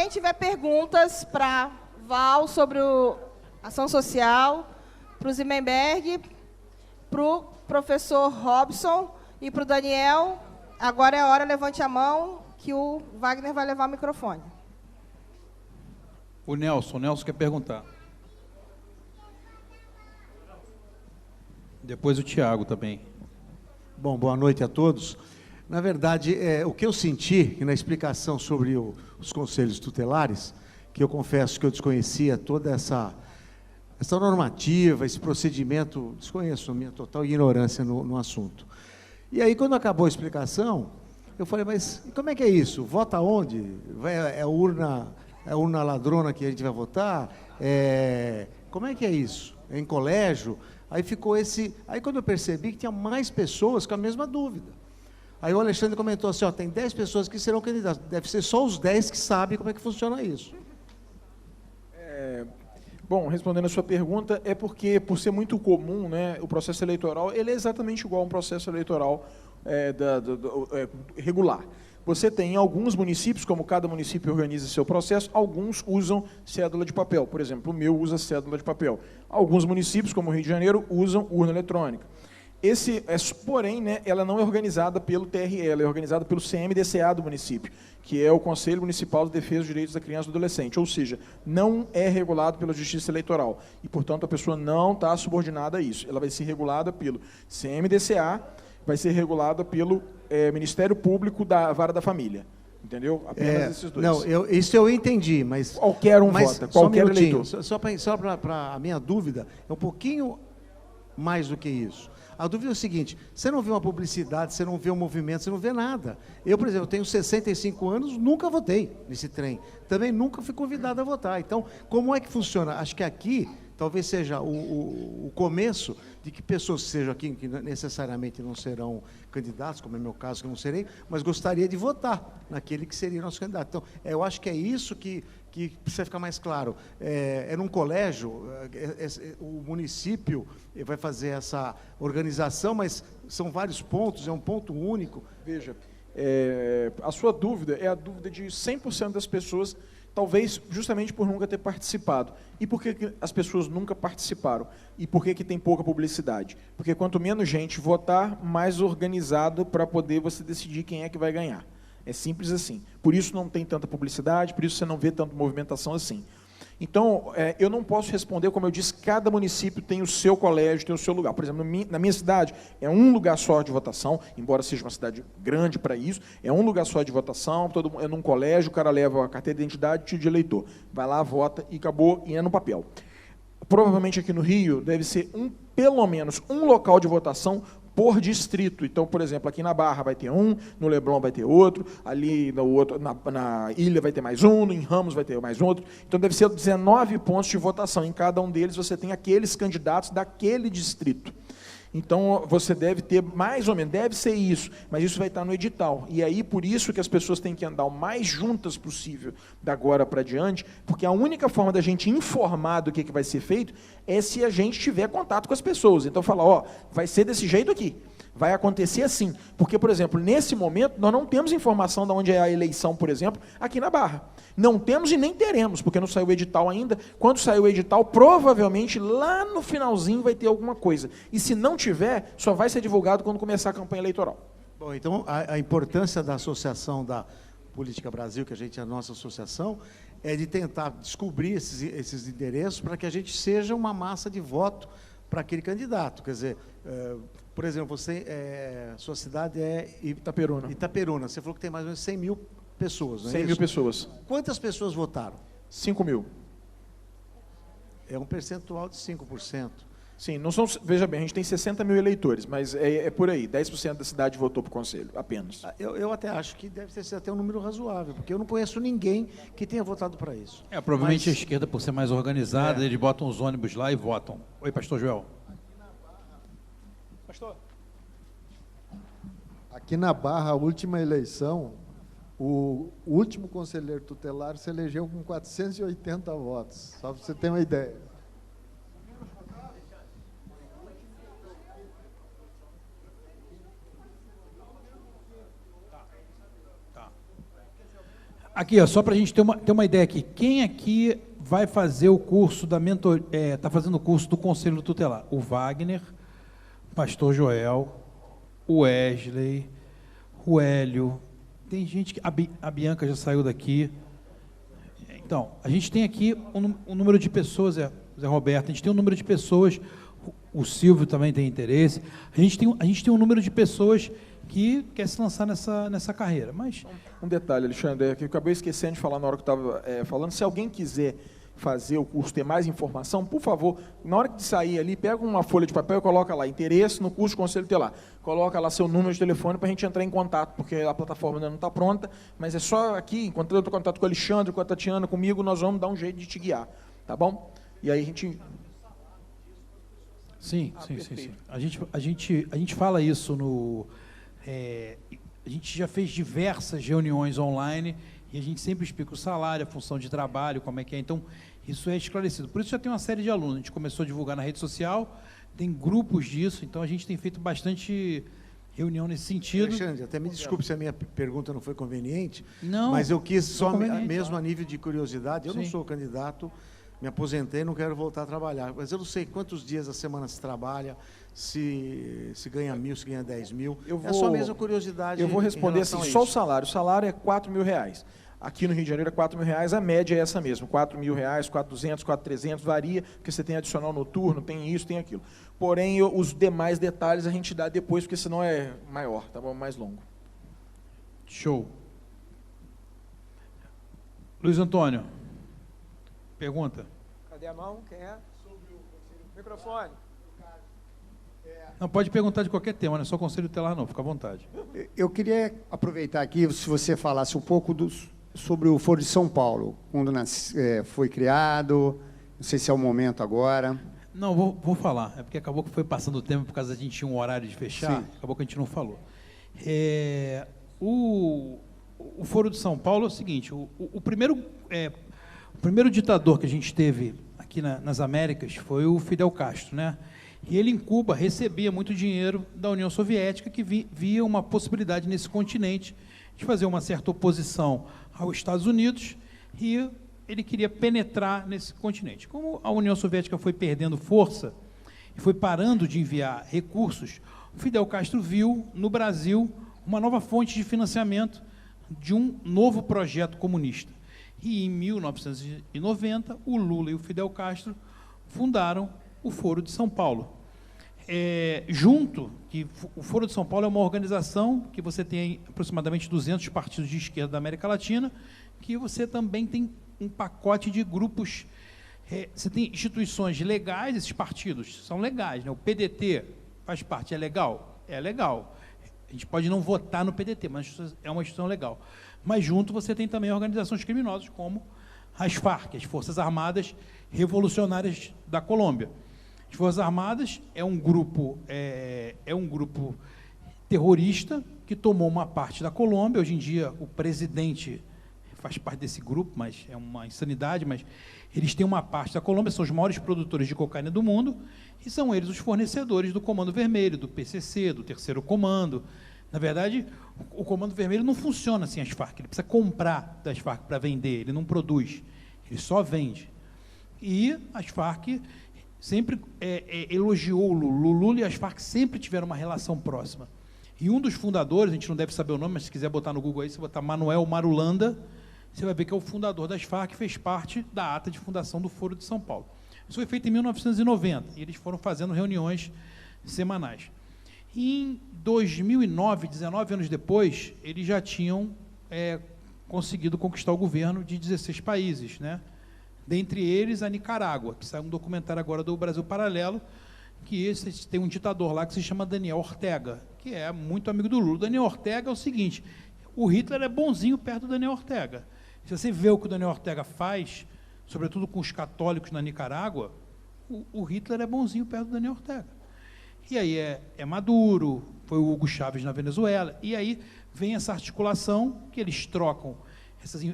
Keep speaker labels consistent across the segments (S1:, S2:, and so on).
S1: Quem tiver perguntas para Val sobre ação social, para o Zimenberg, para o professor Robson e para o Daniel, agora é a hora, levante a mão, que o Wagner vai levar o microfone.
S2: O Nelson quer perguntar. Depois o Tiago também.
S3: Bom, boa noite a todos. Na verdade, o que eu senti na explicação sobre os conselhos tutelares, que eu confesso que eu desconhecia toda essa normativa, esse procedimento, desconheço a minha total ignorância no assunto. E aí, quando acabou a explicação, eu falei, mas como é que é isso? Vota onde? É a urna ladrona que a gente vai votar? Como é que é isso? É em colégio? Aí ficou esse... Aí quando eu percebi que tinha mais pessoas com a mesma dúvida. Aí o Alexandre comentou assim, tem 10 pessoas que serão candidatas. Deve ser só os 10 que sabem como é que funciona isso.
S4: Bom, respondendo a sua pergunta, é porque, por ser muito comum, né, o processo eleitoral, ele é exatamente igual a um processo eleitoral regular. Você tem alguns municípios, como cada município organiza seu processo, alguns usam cédula de papel. Por exemplo, o meu usa cédula de papel. Alguns municípios, como o Rio de Janeiro, usam urna eletrônica. Porém, né, ela não é organizada pelo TRE, ela é organizada pelo CMDCA do município, que é o Conselho Municipal de Defesa dos Direitos da Criança e do Adolescente, ou seja, não é regulado pela Justiça Eleitoral, e, portanto, a pessoa não está subordinada a isso. Ela vai ser regulada pelo CMDCA, vai ser regulada pelo Ministério Público da Vara da Família. Entendeu? Apenas esses dois.
S3: Não, isso eu entendi, mas...
S4: Qualquer um vota, qualquer eleitor.
S3: Só para a minha dúvida, é um pouquinho mais do que isso. A dúvida é o seguinte, você não vê uma publicidade, você não vê um movimento, você não vê nada. Eu, por exemplo, tenho 65 anos, nunca votei nesse trem. Também nunca fui convidado a votar. Então, como é que funciona? Acho que aqui talvez seja o começo de que pessoas que sejam aqui, que necessariamente não serão candidatos, como é meu caso, que eu não serei, mas gostaria de votar naquele que seria nosso candidato. Então, eu acho que é isso que precisa ficar mais claro. É num colégio, o município vai fazer essa organização, mas são vários pontos, é um ponto único.
S4: Veja, a sua dúvida é a dúvida de 100% das pessoas, talvez justamente por nunca ter participado. E por que as pessoas nunca participaram? E por que tem pouca publicidade? Porque quanto menos gente votar, mais organizado para poder você decidir quem é que vai ganhar. É simples assim. Por isso não tem tanta publicidade, por isso você não vê tanta movimentação assim. Então, eu não posso responder, como eu disse, cada município tem o seu colégio, tem o seu lugar. Por exemplo, na minha cidade, é um lugar só de votação, embora seja uma cidade grande para isso, é um lugar só de votação, é num colégio, o cara leva a carteira de identidade, título de eleitor. Vai lá, vota e acabou, e é no papel. Provavelmente aqui no Rio deve ser pelo menos um local de votação por distrito. Então, por exemplo, aqui na Barra vai ter um, no Leblon vai ter outro, ali no outro, na Ilha vai ter mais um, em Ramos vai ter mais outro. Então, deve ser 19 pontos de votação. Em cada um deles, você tem aqueles candidatos daquele distrito. Então, você deve ter, mais ou menos, deve ser isso, mas isso vai estar no edital. E aí, por isso que as pessoas têm que andar o mais juntas possível da agora para diante, porque a única forma da gente informar do que vai ser feito é se a gente tiver contato com as pessoas. Então, falar, vai ser desse jeito aqui. Vai acontecer assim. Porque, por exemplo, nesse momento, nós não temos informação de onde é a eleição, por exemplo, aqui na Barra. Não temos e nem teremos, porque não saiu o edital ainda. Quando sair o edital, provavelmente, lá no finalzinho vai ter alguma coisa. E se não tiver, só vai ser divulgado quando começar a campanha eleitoral.
S3: Bom, então, a importância da Associação da Política Brasil, que a nossa associação, é de tentar descobrir esses endereços para que a gente seja uma massa de voto para aquele candidato. Quer dizer... por exemplo, sua cidade é
S4: Itaperuna.
S3: Itaperuna. Você falou que tem mais ou menos 100 mil pessoas, não é
S4: 100 mil pessoas.
S3: Quantas pessoas votaram?
S4: 5 mil.
S3: É um percentual de 5%.
S4: Sim, não são, veja bem, a gente tem 60 mil eleitores, mas é por aí, 10% da cidade votou para o Conselho, apenas.
S3: Eu até acho que deve ser até um número razoável, porque eu não conheço ninguém que tenha votado para isso.
S2: Provavelmente a esquerda, por ser mais organizada, eles botam os ônibus lá e votam. Oi, pastor Joel.
S4: Pastor?
S5: Aqui na Barra, a última eleição, o último conselheiro tutelar se elegeu com 480 votos, só para você ter uma ideia.
S2: Aqui, ó, só para a gente ter uma ideia aqui. Quem aqui vai fazer o curso da mentoria, está fazendo o curso do Conselho Tutelar? O Wagner, o Pastor Joel, o Wesley, o Hélio. Tem gente que... A Bianca já saiu daqui. Então, a gente tem aqui um número de pessoas, Zé Roberto, a gente tem um número de pessoas, o Silvio também tem interesse, a gente tem um número de pessoas que quer se lançar nessa carreira. Mas...
S4: Um detalhe, Alexandre, que eu acabei esquecendo de falar na hora que eu estava falando, se alguém quiser fazer o curso, ter mais informação, por favor, na hora de sair ali, pega uma folha de papel e coloca lá, interesse no curso Conselho Tutelar. Coloca lá seu número de telefone para a gente entrar em contato, porque a plataforma ainda não está pronta, mas é só aqui, enquanto eu estou em contato com o Alexandre, com a Tatiana, comigo, nós vamos dar um jeito de te guiar, tá bom? E aí a gente...
S2: Sim. A gente fala isso no... a gente já fez diversas reuniões online e a gente sempre explica o salário, a função de trabalho, como é que é. Então, isso é esclarecido. Por isso já tem uma série de alunos. A gente começou a divulgar na rede social, tem grupos disso, então a gente tem feito bastante reunião nesse sentido.
S3: Alexandre, até me desculpe se a minha pergunta não foi conveniente,
S2: Não,
S3: mas eu quis só mesmo
S2: claro.
S3: a nível de curiosidade. Eu não
S2: Sim.
S3: sou candidato, me aposentei, não quero voltar a trabalhar. Mas eu não sei quantos dias da semana se trabalha, se ganha 1.000, se ganha 10 mil. É só a mesma curiosidade.
S4: Eu vou responder assim, só o salário. O salário é R$4.000. Aqui no Rio de Janeiro é R$4.000, a média é essa mesmo, R$4.000, R$4.200, R$4.300, varia, porque você tem adicional noturno, tem isso, tem aquilo. Porém, os demais detalhes a gente dá depois, porque senão é maior, tá bom? Mais longo.
S2: Show. Luiz Antônio, pergunta.
S6: Cadê a mão? Quem é? Microfone.
S2: Não, pode perguntar de qualquer tema, não é só Conselho Tutelar não, fica à vontade.
S7: Eu queria aproveitar aqui, se você falasse um pouco sobre o Foro de São Paulo, quando foi criado, não sei se é o momento agora.
S2: Não, vou falar, é porque acabou que foi passando o tempo por causa que a gente tinha um horário de fechar,
S7: Sim.
S2: acabou que a gente não falou. O Foro de São Paulo é o seguinte, o primeiro ditador que a gente teve aqui nas Américas foi o Fidel Castro, né? E ele, em Cuba, recebia muito dinheiro da União Soviética, que via uma possibilidade nesse continente de fazer uma certa oposição aos Estados Unidos, e ele queria penetrar nesse continente. Como a União Soviética foi perdendo força e foi parando de enviar recursos, o Fidel Castro viu no Brasil uma nova fonte de financiamento de um novo projeto comunista. E, em 1990, o Lula e o Fidel Castro fundaram o Foro de São Paulo. Que o Foro de São Paulo é uma organização que você tem aproximadamente 200 partidos de esquerda da América Latina, que você também tem um pacote de grupos, você tem instituições legais, esses partidos são legais, né? O PDT faz parte, é legal? É legal. A gente pode não votar no PDT, mas é uma instituição legal. Mas junto você tem também organizações criminosas, como as FARC, as Forças Armadas Revolucionárias da Colômbia. As Forças Armadas é um grupo terrorista que tomou uma parte da Colômbia. Hoje em dia, o presidente faz parte desse grupo, mas é uma insanidade, mas eles têm uma parte da Colômbia, são os maiores produtores de cocaína do mundo, e são eles os fornecedores do Comando Vermelho, do PCC, do Terceiro Comando. Na verdade, o Comando Vermelho não funciona assim, as Farc, ele precisa comprar das Farc para vender, ele não produz, ele só vende. E as Farc sempre elogiou o Lula. O Lula e as Farc sempre tiveram uma relação próxima. E um dos fundadores, a gente não deve saber o nome, mas se quiser botar no Google aí, se botar Manuel Marulanda, você vai ver que é o fundador das Farc, fez parte da ata de fundação do Foro de São Paulo. Isso foi feito em 1990, e eles foram fazendo reuniões semanais. Em 2009, 19 anos depois, eles já tinham conseguido conquistar o governo de 16 países, né? Dentre eles, a Nicarágua, que saiu um documentário agora do Brasil Paralelo, que tem um ditador lá que se chama Daniel Ortega, que é muito amigo do Lula. Daniel Ortega é o seguinte, o Hitler é bonzinho perto do Daniel Ortega. Se você vê o que o Daniel Ortega faz, sobretudo com os católicos na Nicarágua, o Hitler é bonzinho perto do Daniel Ortega. E aí é Maduro, foi o Hugo Chávez na Venezuela, e aí vem essa articulação que eles trocam,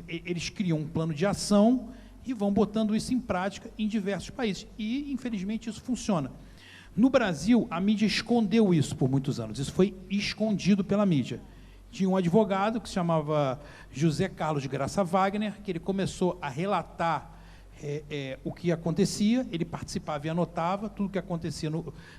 S2: eles criam um plano de ação e vão botando isso em prática em diversos países. E, infelizmente, isso funciona. No Brasil, a mídia escondeu isso por muitos anos. Isso foi escondido pela mídia. tinha um advogado que se chamava José Carlos de Graça Wagner, que ele começou a relatar o que acontecia, ele participava e anotava tudo o que acontecia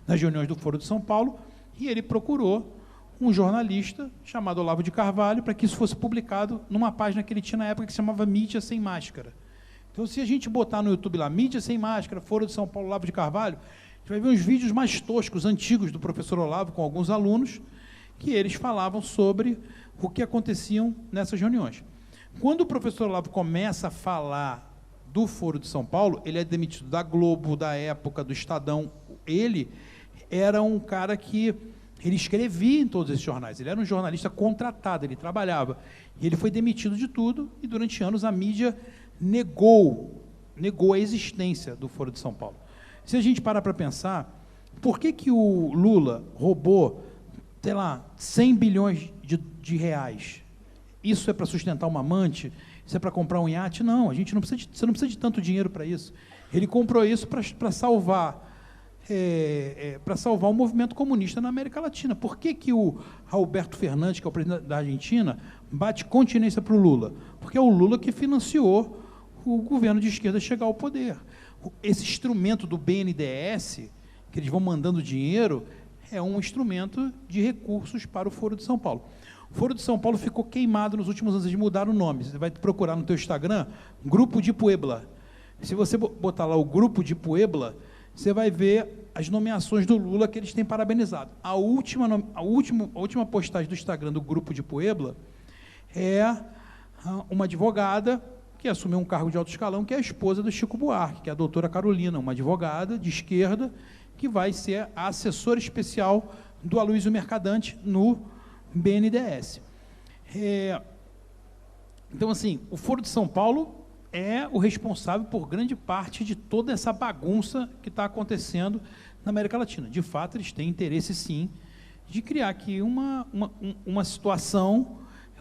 S2: nas reuniões do Foro de São Paulo, e ele procurou um jornalista chamado Olavo de Carvalho para que isso fosse publicado numa página que ele tinha na época que se chamava Mídia Sem Máscara. Então, se a gente botar no YouTube lá, Mídia Sem Máscara, Foro de São Paulo, Olavo de Carvalho, a gente vai ver uns vídeos mais toscos, antigos, do professor Olavo, com alguns alunos, que eles falavam sobre o que aconteciam nessas reuniões. Quando o professor Olavo começa a falar do Foro de São Paulo, ele é demitido da Globo, da Época, do Estadão. Ele era um cara que ele escrevia em todos esses jornais, ele era um jornalista contratado, ele trabalhava. E ele foi demitido de tudo, e durante anos a mídia negou a existência do Foro de São Paulo. Se a gente parar para pensar, por que o Lula roubou, sei lá, 100 bilhões de reais? Isso é para sustentar uma amante? Isso é para comprar um iate? Não, você não precisa de tanto dinheiro para isso. Ele comprou isso para salvar o movimento comunista na América Latina. Por que o Alberto Fernandes, que é o presidente da Argentina, bate continência para o Lula? Porque é o Lula que financiou o governo de esquerda chegar ao poder. Esse instrumento do BNDES, que eles vão mandando dinheiro, é um instrumento de recursos para o Foro de São Paulo. O Foro de São Paulo ficou queimado nos últimos anos, de mudar o nome. Você vai procurar no teu Instagram, Grupo de Puebla. Se você botar lá o Grupo de Puebla, você vai ver as nomeações do Lula que eles têm parabenizado. A última postagem do Instagram do Grupo de Puebla é uma advogada que assumiu um cargo de alto escalão, que é a esposa do Chico Buarque, que é a doutora Carolina, uma advogada de esquerda, que vai ser a assessora especial do Aloysio Mercadante no BNDES. Então, assim, o Foro de São Paulo é o responsável por grande parte de toda essa bagunça que está acontecendo na América Latina. De fato, eles têm interesse, sim, de criar aqui uma situação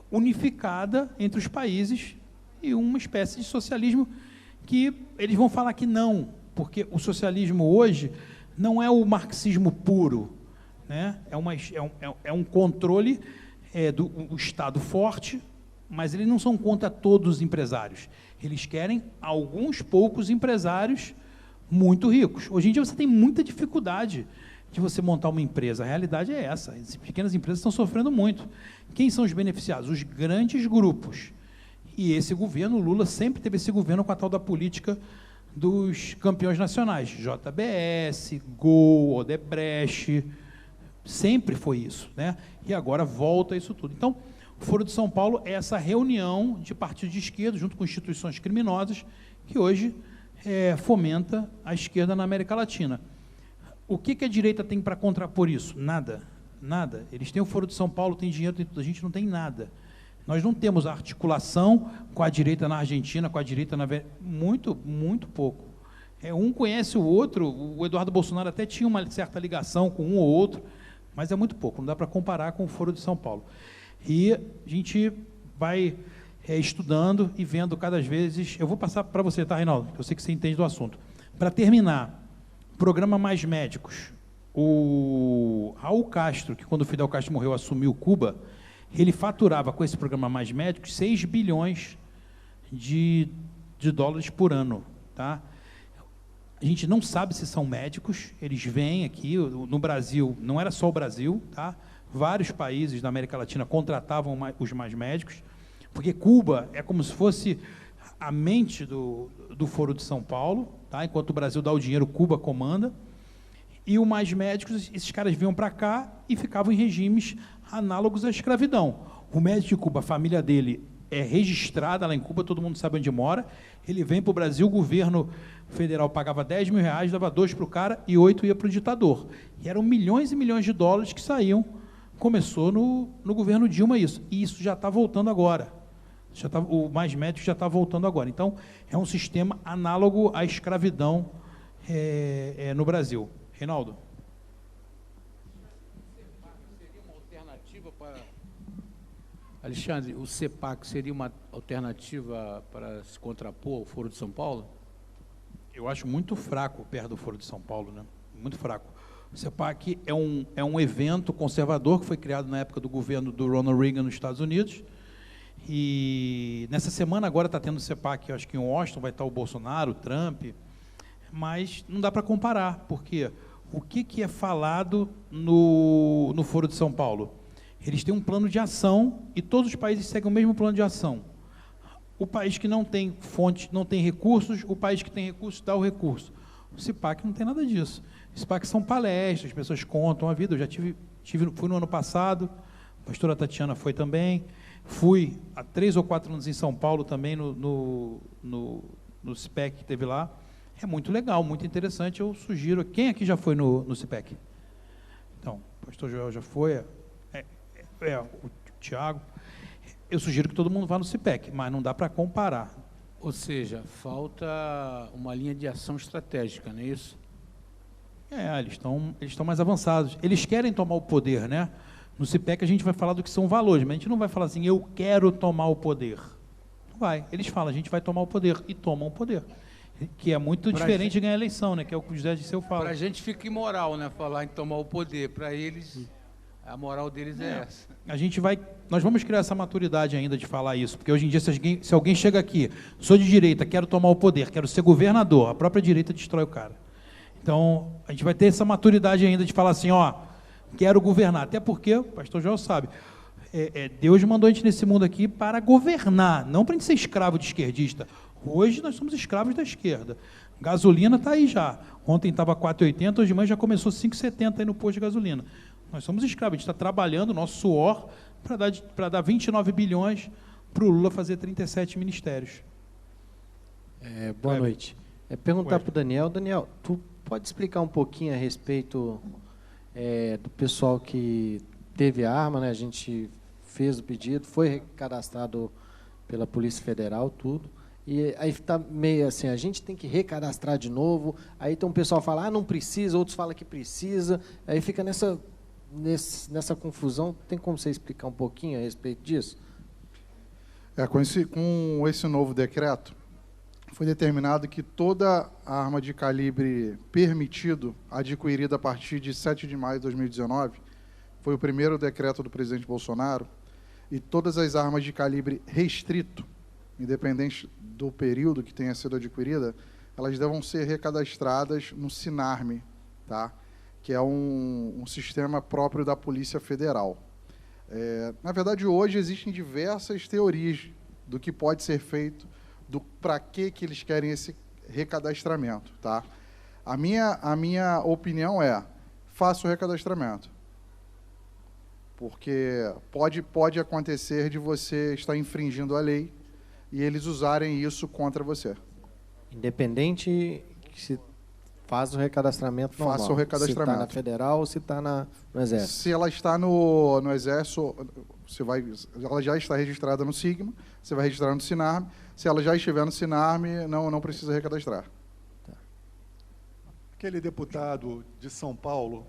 S2: unificada entre os países e uma espécie de socialismo que eles vão falar que não, porque o socialismo hoje não é o marxismo puro, né? É um controle do Estado forte, mas eles não são contra todos os empresários. Eles querem alguns poucos empresários muito ricos. Hoje em dia você tem muita dificuldade de você montar uma empresa. A realidade é essa. As pequenas empresas estão sofrendo muito. Quem são os beneficiados? Os grandes grupos. E esse governo, Lula, sempre teve esse governo com a tal da política dos campeões nacionais. JBS, Gol, Odebrecht, sempre foi isso, né? E agora volta isso tudo. Então, o Foro de São Paulo é essa reunião de partidos de esquerda, junto com instituições criminosas, que hoje fomenta a esquerda na América Latina. O que a direita tem para contrapor isso? Nada. Nada. Eles têm o Foro de São Paulo, tem dinheiro, tem tudo. A gente não tem nada. Nós não temos articulação com a direita na Argentina, com a direita na... Muito, muito pouco. Um conhece o outro, o Eduardo Bolsonaro até tinha uma certa ligação com um ou outro, mas é muito pouco, não dá para comparar com o Foro de São Paulo. E a gente vai estudando e vendo cada vez... Eu vou passar para você, tá, Reinaldo? Eu sei que você entende do assunto. Para terminar, programa Mais Médicos. O Raul Castro, que quando o Fidel Castro morreu assumiu Cuba, ele faturava com esse programa Mais Médicos 6 bilhões de dólares por ano. Tá? A gente não sabe se são médicos, eles vêm aqui, no Brasil, não era só o Brasil, tá? Vários países da América Latina contratavam os Mais Médicos, porque Cuba é como se fosse a mente do Foro de São Paulo, tá? Enquanto o Brasil dá o dinheiro, Cuba comanda, e o Mais Médicos, esses caras vinham para cá e ficavam em regimes análogos à escravidão. O médico de Cuba, a família dele é registrada lá em Cuba, todo mundo sabe onde mora, ele vem para o Brasil, o governo federal pagava 10 mil reais, dava 2 para o cara e 8 ia para o ditador. E eram milhões e milhões de dólares que saíam. Começou no governo Dilma isso, e isso já está voltando agora. O Mais Médicos já está voltando agora. Então, é um sistema análogo à escravidão no Brasil. Reinaldo.
S8: Seria uma alternativa para... Alexandre, o CEPAC seria uma alternativa para se contrapor ao Foro de São Paulo?
S2: Eu acho muito fraco perto do Foro de São Paulo, né? Muito fraco. O CEPAC é um evento conservador que foi criado na época do governo do Ronald Reagan nos Estados Unidos. E nessa semana agora está tendo o CEPAC, acho que em Washington vai estar o Bolsonaro, o Trump, mas não dá para comparar, porque o que é falado no Foro de São Paulo? Eles têm um plano de ação e todos os países seguem o mesmo plano de ação. O país que não tem fonte, não tem recursos, o país que tem recursos dá o recurso. O CEPAC não tem nada disso. O CEPAC são palestras, as pessoas contam a vida. Eu já fui no ano passado, a pastora Tatiana foi também. Fui há 3 ou 4 anos em São Paulo também, no CIPEC que teve lá. É muito legal, muito interessante. Eu sugiro... Quem aqui já foi no CIPEC? Então, o pastor Joel já foi, o Tiago. Eu sugiro que todo mundo vá no CIPEC, mas não dá para comparar.
S8: Ou seja, falta uma linha de ação estratégica, não é isso?
S2: Eles estão mais avançados. Eles querem tomar o poder, né? No CIPEC a gente vai falar do que são valores, mas a gente não vai falar assim, eu quero tomar o poder. Não vai. Eles falam, a gente vai tomar o poder, e tomam o poder. Que é muito diferente de ganhar a eleição, né? Que é o que o José Disseu fala.
S8: Para a gente fica imoral, né? Falar em tomar o poder. Para eles, a moral deles é essa.
S2: Nós vamos criar essa maturidade ainda de falar isso, porque hoje em dia, se alguém chega aqui, sou de direita, quero tomar o poder, quero ser governador, a própria direita destrói o cara. Então, a gente vai ter essa maturidade ainda de falar assim, quero governar. Até porque, o pastor Joel sabe, Deus mandou a gente nesse mundo aqui para governar, não para a gente ser escravo de esquerdista. Hoje nós somos escravos da esquerda. Gasolina está aí já. Ontem estava 4,80, hoje de manhã já começou 5,70 aí no posto de gasolina. Nós somos escravos, a gente está trabalhando, nosso suor, para dar 29 bilhões para o Lula fazer 37 ministérios.
S9: Boa noite. Perguntar para o Daniel. Daniel, tu pode explicar um pouquinho a respeito do pessoal que teve arma, né? A gente fez o pedido, foi cadastrado pela Polícia Federal, tudo. E aí está meio assim, a gente tem que recadastrar de novo, aí tem um pessoal que fala, não precisa, outros falam que precisa, aí fica nessa confusão. Tem como você explicar um pouquinho a respeito disso?
S10: Com esse novo decreto, foi determinado que toda arma de calibre permitido, adquirida a partir de 7 de maio de 2019, foi o primeiro decreto do presidente Bolsonaro, e todas as armas de calibre restrito, independente do período que tenha sido adquirida, elas devam ser recadastradas no SINARME, tá? Que é um sistema próprio da Polícia Federal. Na verdade, hoje existem diversas teorias do que pode ser feito, para que eles querem esse recadastramento. Tá? A minha opinião faça o recadastramento. Porque pode acontecer de você estar infringindo a lei e eles usarem isso contra você.
S9: Independente que se faz o recadastramento normal.
S10: Faça o recadastramento.
S9: Se está na federal ou se está no Exército.
S10: Se ela está no Exército, ela já está registrada no SIGMA, você vai registrar no SINARME. Se ela já estiver no SINARME, não precisa recadastrar.
S5: Tá. Aquele deputado de São Paulo...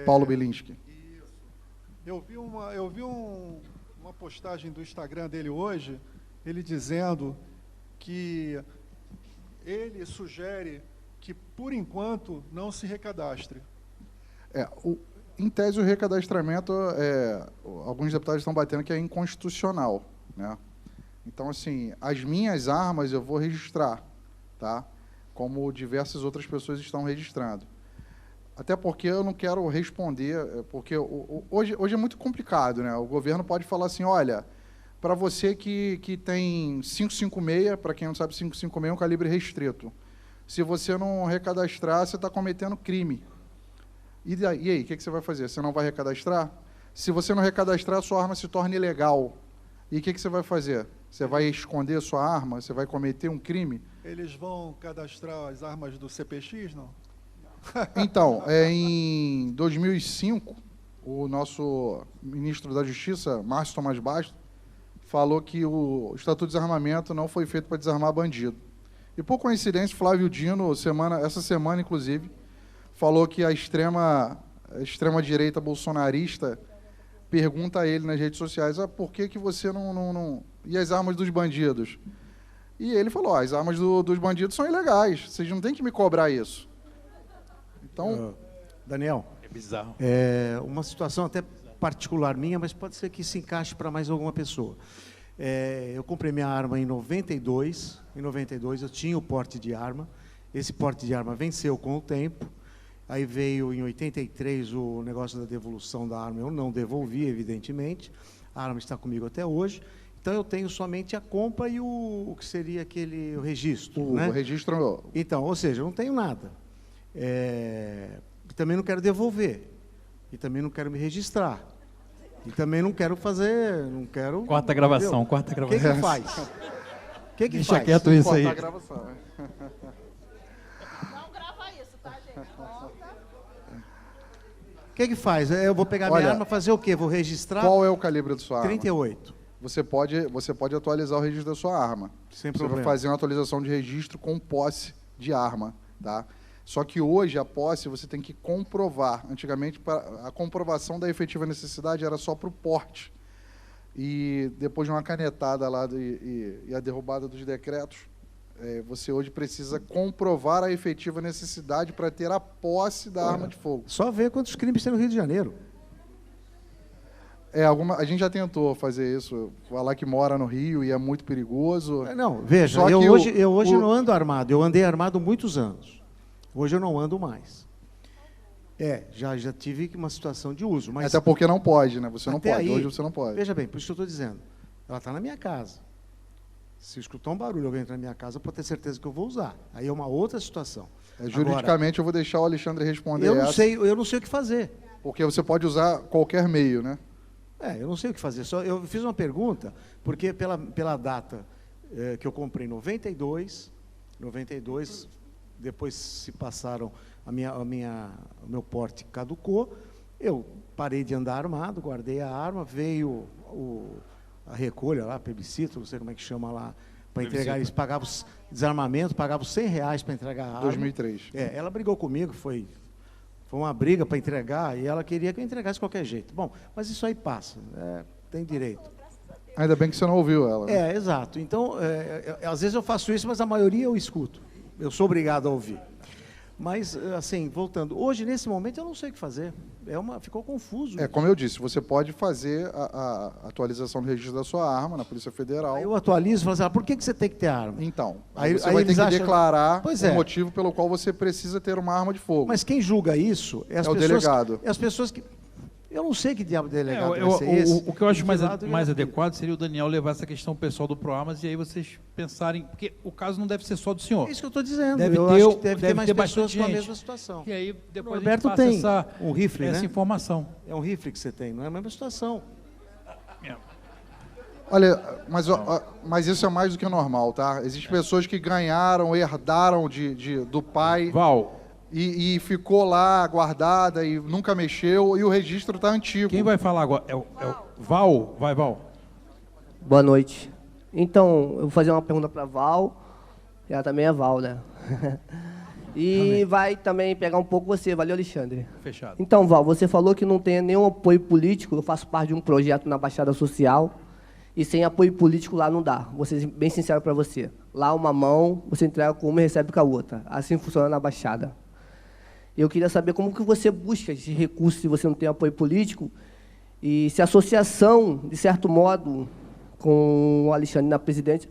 S10: Paulo Bilinski.
S5: Isso. Eu vi uma postagem do Instagram dele hoje, ele dizendo que ele sugere que, por enquanto, não se recadastre.
S10: Em tese, o recadastramento, alguns deputados estão batendo que é inconstitucional, né? Então, assim, as minhas armas eu vou registrar, tá? Como diversas outras pessoas estão registrando. Até porque eu não quero responder, porque hoje é muito complicado, né? O governo pode falar assim, olha, para você que tem 5,56, para quem não sabe, 5,56 é um calibre restrito. Se você não recadastrar, você está cometendo crime. E aí, o que você vai fazer? Você não vai recadastrar? Se você não recadastrar, sua arma se torna ilegal. E o que você vai fazer? Você vai esconder sua arma? Você vai cometer um crime?
S5: Eles vão cadastrar as armas do CPX, não?
S10: Então, em 2005, o nosso ministro da Justiça, Márcio Tomás Bastos, falou que o Estatuto de Desarmamento não foi feito para desarmar bandido. E, por coincidência, Flávio Dino, essa semana, inclusive, falou que a extrema-direita bolsonarista pergunta a ele nas redes sociais, por que você não... E as armas dos bandidos? E ele falou, as armas dos bandidos são ilegais, vocês não têm que me cobrar isso. Então...
S3: Daniel,
S2: É bizarro.
S3: é uma situação até particular minha, mas pode ser que se encaixe para mais alguma pessoa. Eu comprei minha arma em 92. Em 92 eu tinha o porte de arma. Esse porte de arma venceu com o tempo. Aí veio em 83 o negócio da devolução da arma. Eu não devolvi, evidentemente. A arma está comigo até hoje. Então eu tenho somente a compra e o que seria o registro.
S10: O registro.
S3: Então, ou seja, eu não tenho nada. Também não quero devolver. E também não quero me registrar. E também não quero fazer. Não quero.
S2: Corta a gravação, corta a gravação.
S3: O que faz? O que
S2: Deixa
S3: faz?
S2: quieto isso aí.
S10: Cortar a gravação.
S1: Não grava isso, tá, gente? Volta.
S3: O que faz? Eu vou pegar minha
S10: Olha,
S3: arma, fazer o quê? Vou registrar?
S10: Qual é o calibre da sua arma?
S3: 38.
S10: Você pode atualizar o registro da sua arma.
S3: Sem
S10: Você
S3: problema.
S10: vai fazer uma atualização de registro com posse de arma, tá? Só que hoje a posse você tem que comprovar. Antigamente a comprovação da efetiva necessidade era só para o porte. E depois de uma canetada lá e a derrubada dos decretos, você hoje precisa comprovar a efetiva necessidade para ter a posse da arma de fogo.
S3: Só ver quantos crimes tem no Rio de Janeiro.
S10: A gente já tentou fazer isso, falar que mora no Rio e é muito perigoso.
S3: Não, veja,
S10: Só
S3: eu
S10: que
S3: hoje não ando armado. Eu andei armado muitos anos. Hoje eu não ando mais. Já tive uma situação de uso. Mas
S10: Até porque não pode, né? Você não
S3: até
S10: pode,
S3: aí,
S10: hoje você não pode.
S3: Veja bem, por isso que eu estou dizendo. Ela está na minha casa. Se escutar um barulho, alguém entrar na minha casa, eu posso ter certeza que eu vou usar. Aí é uma outra situação.
S10: Juridicamente, eu vou deixar o Alexandre responder
S3: eu não
S10: essa.
S3: sei o que fazer.
S10: Porque você pode usar qualquer meio, né?
S3: Eu não sei o que fazer. Eu fiz uma pergunta, porque pela data que eu comprei em 92, depois se passaram, o meu porte caducou, eu parei de andar armado, guardei a arma, veio a recolha lá, plebiscito, não sei como é que chama lá, para entregar, eles pagavam desarmamento, pagavam R$100 para entregar a arma.
S10: 2003.
S3: Ela brigou comigo, foi uma briga para entregar, e ela queria que eu entregasse de qualquer jeito. Bom, mas isso aí passa, tem direito.
S10: Ainda bem que você não ouviu ela. Né?
S3: Exato. Então, às vezes eu faço isso, mas a maioria eu escuto. Eu sou obrigado a ouvir. Mas, assim, voltando, hoje, nesse momento, eu não sei o que fazer. Ficou confuso.
S10: Como eu disse, você pode fazer a atualização do registro da sua arma na Polícia Federal.
S3: Aí eu atualizo e falo assim, por que você tem que ter arma?
S10: Então,
S3: aí
S10: você vai ter que declarar
S3: o
S10: motivo pelo qual você precisa ter uma arma de fogo.
S3: Mas quem julga isso
S10: o delegado.
S3: As pessoas que... Eu não sei que diabo de delegado vai ser esse.
S2: O que eu acho mais adequado seria o Daniel levar essa questão pessoal do Proarmas e aí vocês pensarem... Porque o caso não deve ser só do senhor.
S3: É isso que eu estou dizendo.
S2: Deve
S3: ter mais pessoas com a
S2: gente.
S3: mesma situação.
S2: E aí depois
S3: o Roberto
S2: a gente passa
S3: tem um rifle,
S2: essa informação.
S3: É um rifle que você tem, não é a mesma situação.
S10: Olha, mas isso é mais do que normal, tá? Existem pessoas que ganharam, herdaram do pai...
S2: Val...
S10: E ficou lá guardada e nunca mexeu, e o registro está antigo.
S2: Quem vai falar agora? É o Val? Vai, Val.
S11: Boa noite. Então, eu vou fazer uma pergunta para a Val. Ela também é Val, né? E vai também pegar um pouco você. Valeu, Alexandre.
S2: Fechado.
S11: Então, Val, você falou que não tem nenhum apoio político. Eu faço parte de um projeto na Baixada Social. E sem apoio político lá não dá. Vou ser bem sincero para você. Lá uma mão, você entrega com uma e recebe com a outra. Assim funciona na Baixada. Eu queria saber como que você busca esse recurso se você não tem apoio político e se a associação, de certo modo, com o Alexandre na presidente,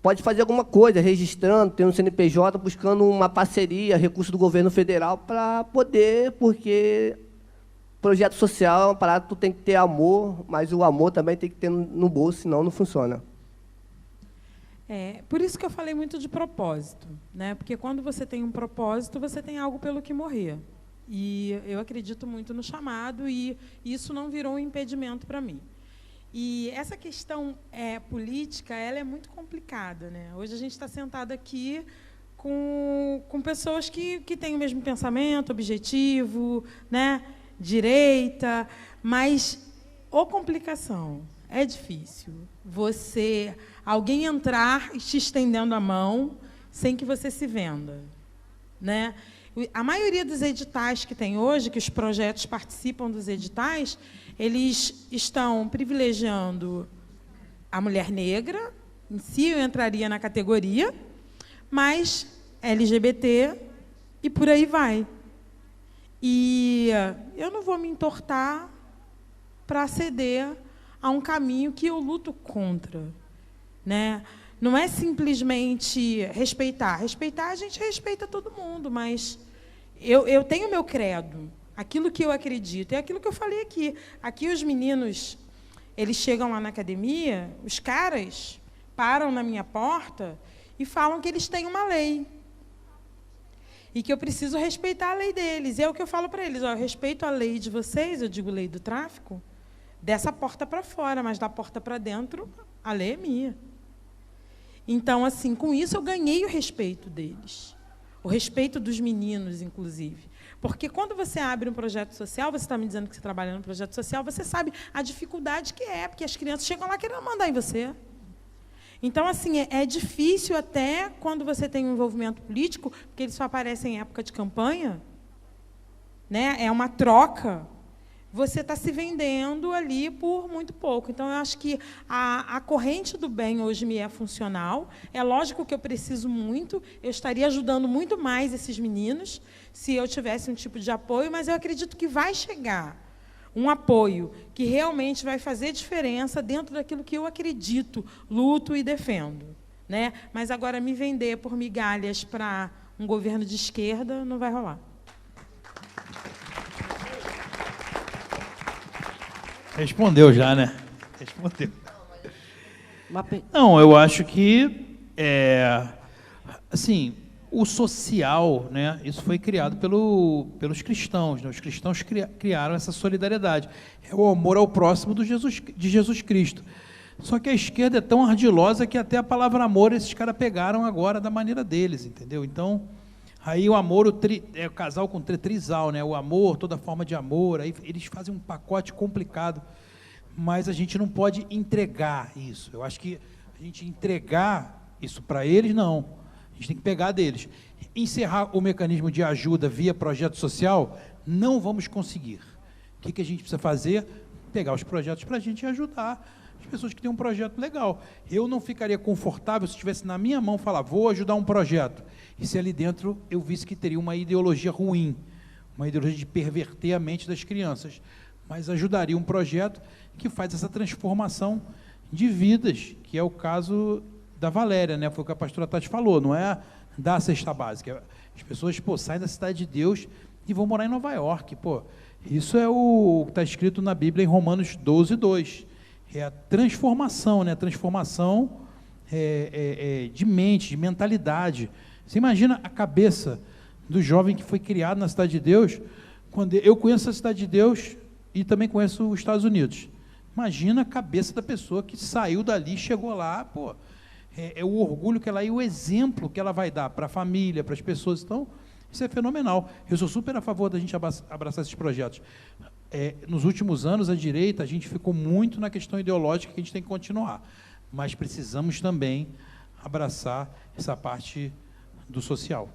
S11: pode fazer alguma coisa, registrando, tendo um CNPJ, buscando uma parceria, recurso do governo federal para poder, porque projeto social é uma parada que tu tem que ter amor, mas o amor também tem que ter no bolso, senão não funciona.
S12: Por isso que eu falei muito de propósito, né? Porque quando você tem um propósito, você tem algo pelo que morrer. E eu acredito muito no chamado e isso não virou um impedimento para mim. E essa questão política, ela é muito complicada, né? Hoje a gente está sentado aqui com pessoas que têm o mesmo pensamento, objetivo, né? Direita, mas complicação. É difícil alguém entrar te estendendo a mão sem que você se venda, né? A maioria dos editais que tem hoje, que os projetos participam dos editais, eles estão privilegiando a mulher negra, em si eu entraria na categoria, mas LGBT e por aí vai. E eu não vou me entortar para ceder a um caminho que eu luto contra, né? Não é simplesmente respeitar. Respeitar, a gente respeita todo mundo, mas eu tenho meu credo, aquilo que eu acredito, é aquilo que eu falei aqui. Aqui os meninos, eles chegam lá na academia, os caras param na minha porta e falam que eles têm uma lei. E que eu preciso respeitar a lei deles. E é o que eu falo para eles, ó, eu respeito a lei de vocês, eu digo lei do tráfico, dessa porta para fora, mas da porta para dentro, a lei é minha. Então, assim, com isso eu ganhei o respeito deles. O respeito dos meninos, inclusive. Porque quando você abre um projeto social, você está me dizendo que você trabalha no projeto social, você sabe a dificuldade que é, porque as crianças chegam lá querendo mandar em você. Então, assim, é difícil até quando você tem um envolvimento político, porque eles só aparecem em época de campanha, né? É uma troca. Você está se vendendo ali por muito pouco. Então, eu acho que a corrente do bem hoje me é funcional. É lógico que eu preciso muito, eu estaria ajudando muito mais esses meninos se eu tivesse um tipo de apoio, mas eu acredito que vai chegar um apoio que realmente vai fazer diferença dentro daquilo que eu acredito, luto e defendo, né? Mas agora me vender por migalhas para um governo de esquerda não vai rolar.
S2: Respondeu já, né? Respondeu. Não, eu acho que assim, o social, né, isso foi criado pelos cristãos, né? Os cristãos criaram essa solidariedade. É o amor ao próximo de Jesus Cristo. Só que a esquerda é tão ardilosa que até a palavra amor esses caras pegaram agora da maneira deles, entendeu? Então, aí o amor, o casal com trisal, né? O amor, toda forma de amor, aí eles fazem um pacote complicado, mas a gente não pode entregar isso. Eu acho que a gente entregar isso para eles, não. A gente tem que pegar deles. Encerrar o mecanismo de ajuda via projeto social, não vamos conseguir. O que a gente precisa fazer? Pegar os projetos para a gente ajudar as pessoas que têm um projeto legal. Eu não ficaria confortável se estivesse na minha mão falar, vou ajudar um projeto, e se ali dentro eu visse que teria uma ideologia ruim, uma ideologia de perverter a mente das crianças, mas ajudaria um projeto que faz essa transformação de vidas, que é o caso da Valéria, né? Foi o que a pastora Tati falou, não é da cesta básica. As pessoas, saem da cidade de Deus e vão morar em Nova York, Isso é o que está escrito na Bíblia em Romanos 12:2. É a transformação, né? A transformação de mente, de mentalidade. Você imagina a cabeça do jovem que foi criado na cidade de Deus, quando eu conheço a cidade de Deus e também conheço os Estados Unidos. Imagina a cabeça da pessoa que saiu dali, chegou lá, é o orgulho que ela e o exemplo que ela vai dar para a família, para as pessoas. Então, isso é fenomenal. Eu sou super a favor da gente abraçar esses projetos. Nos últimos anos, a direita, a gente ficou muito na questão ideológica que a gente tem que continuar. Mas precisamos também abraçar essa parte do social.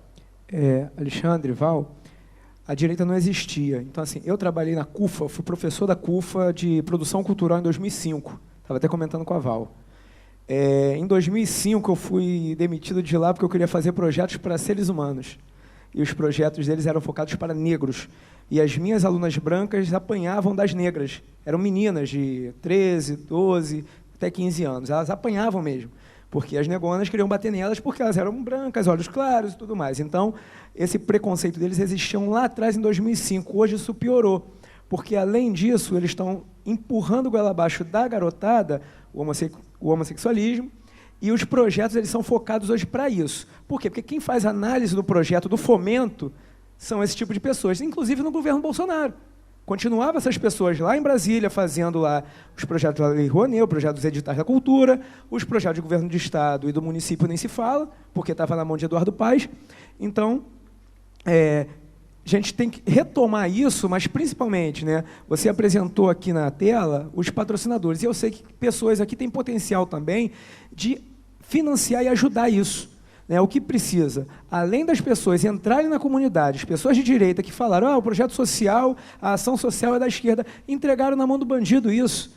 S6: Alexandre, Val, a direita não existia. Então, assim, eu trabalhei na CUFA, fui professor da CUFA de produção cultural em 2005. Estava até comentando com a Val. Em 2005, eu fui demitido de lá porque eu queria fazer projetos para seres humanos. E os projetos deles eram focados para negros. E as minhas alunas brancas apanhavam das negras. Eram meninas de 13, 12, até 15 anos. Elas apanhavam mesmo, porque as negonas queriam bater nelas porque elas eram brancas, olhos claros e tudo mais. Então, esse preconceito deles existia lá atrás, em 2005. Hoje isso piorou, porque, além disso, eles estão empurrando goela abaixo da garotada o homossexualismo, e os projetos eles são focados hoje para isso. Por quê? Porque quem faz análise do projeto, do fomento, são esse tipo de pessoas, inclusive no governo Bolsonaro. Continuava essas pessoas lá em Brasília, fazendo lá os projetos da Lei Rouanet, o projeto dos editais da cultura, os projetos do governo de Estado e do município nem se fala, porque estava na mão de Eduardo Paes. Então, a gente tem que retomar isso, mas principalmente, né, você apresentou aqui na tela os patrocinadores, e eu sei que pessoas aqui têm potencial também de financiar e ajudar isso. Né, o que precisa, além das pessoas entrarem na comunidade, as pessoas de direita que falaram, o projeto social, a ação social é da esquerda, entregaram na mão do bandido isso.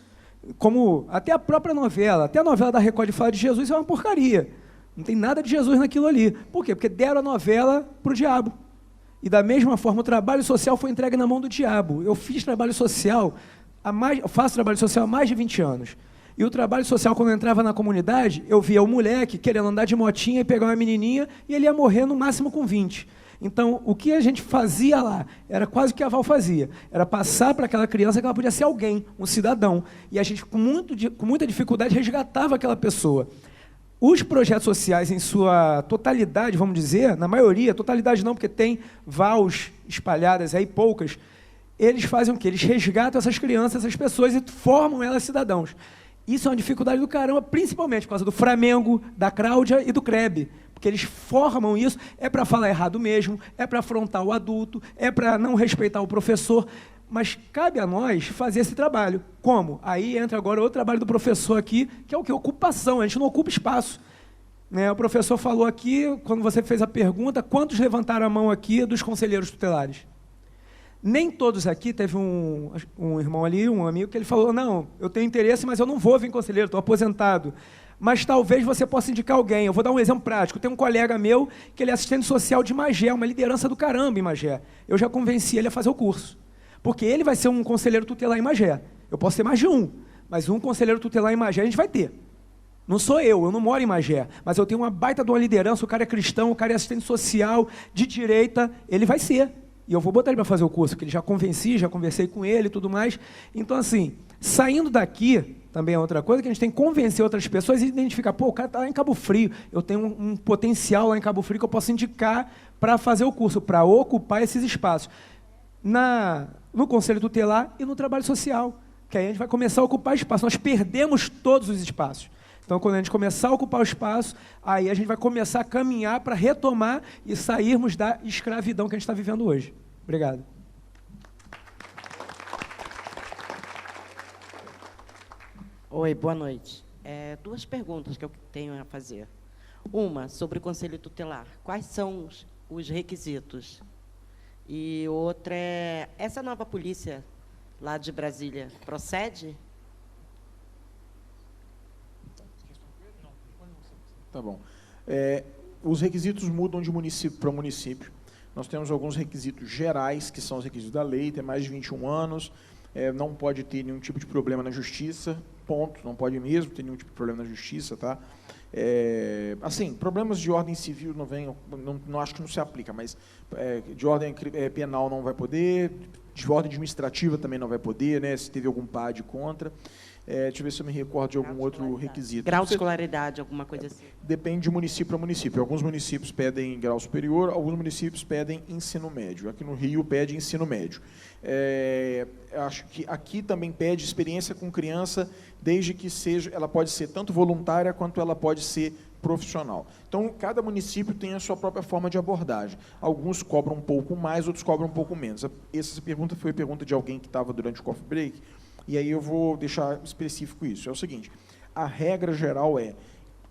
S6: Como até a própria novela, até a novela da Record de falar de Jesus é uma porcaria. Não tem nada de Jesus naquilo ali. Por quê? Porque deram a novela para o diabo. E, da mesma forma, o trabalho social foi entregue na mão do diabo. Eu fiz trabalho social, faço trabalho social há mais de 20 anos. E o trabalho social, quando eu entrava na comunidade, eu via o moleque querendo andar de motinha e pegar uma menininha, e ele ia morrer no máximo com 20. Então, o que a gente fazia lá era quase o que a Val fazia. Era passar para aquela criança que ela podia ser alguém, um cidadão. E a gente, com muita dificuldade, resgatava aquela pessoa. Os projetos sociais, em sua totalidade, vamos dizer, na maioria, totalidade não, porque tem Vals espalhadas aí, poucas, eles fazem o quê? Eles resgatam essas crianças, essas pessoas, e formam elas cidadãos. Isso é uma dificuldade do caramba, principalmente por causa do Flamengo, da Cláudia e do Kreb, porque eles formam isso, é para falar errado mesmo, é para afrontar o adulto, é para não respeitar o professor, mas cabe a nós fazer esse trabalho. Como? Aí entra agora outro trabalho do professor aqui, que é o que? Ocupação, a gente não ocupa espaço. Né? O professor falou aqui, quando você fez a pergunta, quantos levantaram a mão aqui dos conselheiros tutelares? Nem todos aqui, teve um irmão ali, um amigo, que ele falou, não, eu tenho interesse, mas eu não vou vir conselheiro, estou aposentado. Mas talvez você possa indicar alguém. Eu vou dar um exemplo prático. Tem um colega meu que ele é assistente social de Magé, uma liderança do caramba em Magé. Eu já convenci ele a fazer o curso. Porque ele vai ser um conselheiro tutelar em Magé. Eu posso ter mais de um, mas um conselheiro tutelar em Magé a gente vai ter. Não sou eu não moro em Magé, mas eu tenho uma baita de uma liderança, o cara é cristão, o cara é assistente social, de direita, ele vai ser. E eu vou botar ele para fazer o curso, porque ele já convenci, já conversei com ele e tudo mais. Então, assim, saindo daqui, também é outra coisa, que a gente tem que convencer outras pessoas e identificar, pô, o cara está lá em Cabo Frio, eu tenho um potencial lá em Cabo Frio que eu posso indicar para fazer o curso, para ocupar esses espaços. No Conselho Tutelar e no trabalho social, que aí a gente vai começar a ocupar espaço. Nós perdemos todos os espaços. Então, quando a gente começar a ocupar o espaço, aí a gente vai começar a caminhar para retomar e sairmos da escravidão que a gente está vivendo hoje. Obrigado.
S13: Oi, boa noite. Duas perguntas que eu tenho a fazer. Uma, sobre o Conselho Tutelar. Quais são os requisitos? E outra é, essa nova polícia lá de Brasília procede?
S4: Tá bom. Os requisitos mudam de município para município. Nós temos alguns requisitos gerais, que são os requisitos da lei, ter mais de 21 anos, não pode ter nenhum tipo de problema na justiça, ponto, não pode mesmo ter nenhum tipo de problema na justiça, tá? Assim, problemas de ordem civil não acho que não se aplica, mas de ordem penal não vai poder, de ordem administrativa também não vai poder, né, se teve algum PAD contra. Deixa eu ver se eu me recordo de algum outro requisito.
S13: Grau de escolaridade, alguma coisa assim?
S4: Depende de município para município. Alguns municípios pedem grau superior, alguns municípios pedem ensino médio. Aqui no Rio pede ensino médio. Acho que aqui também pede experiência com criança, desde que ela pode ser tanto voluntária quanto ela pode ser profissional. Então, cada município tem a sua própria forma de abordagem. Alguns cobram um pouco mais, outros cobram um pouco menos. Essa pergunta foi a pergunta de alguém que estava durante o coffee break, e aí eu vou deixar específico isso. É o seguinte, a regra geral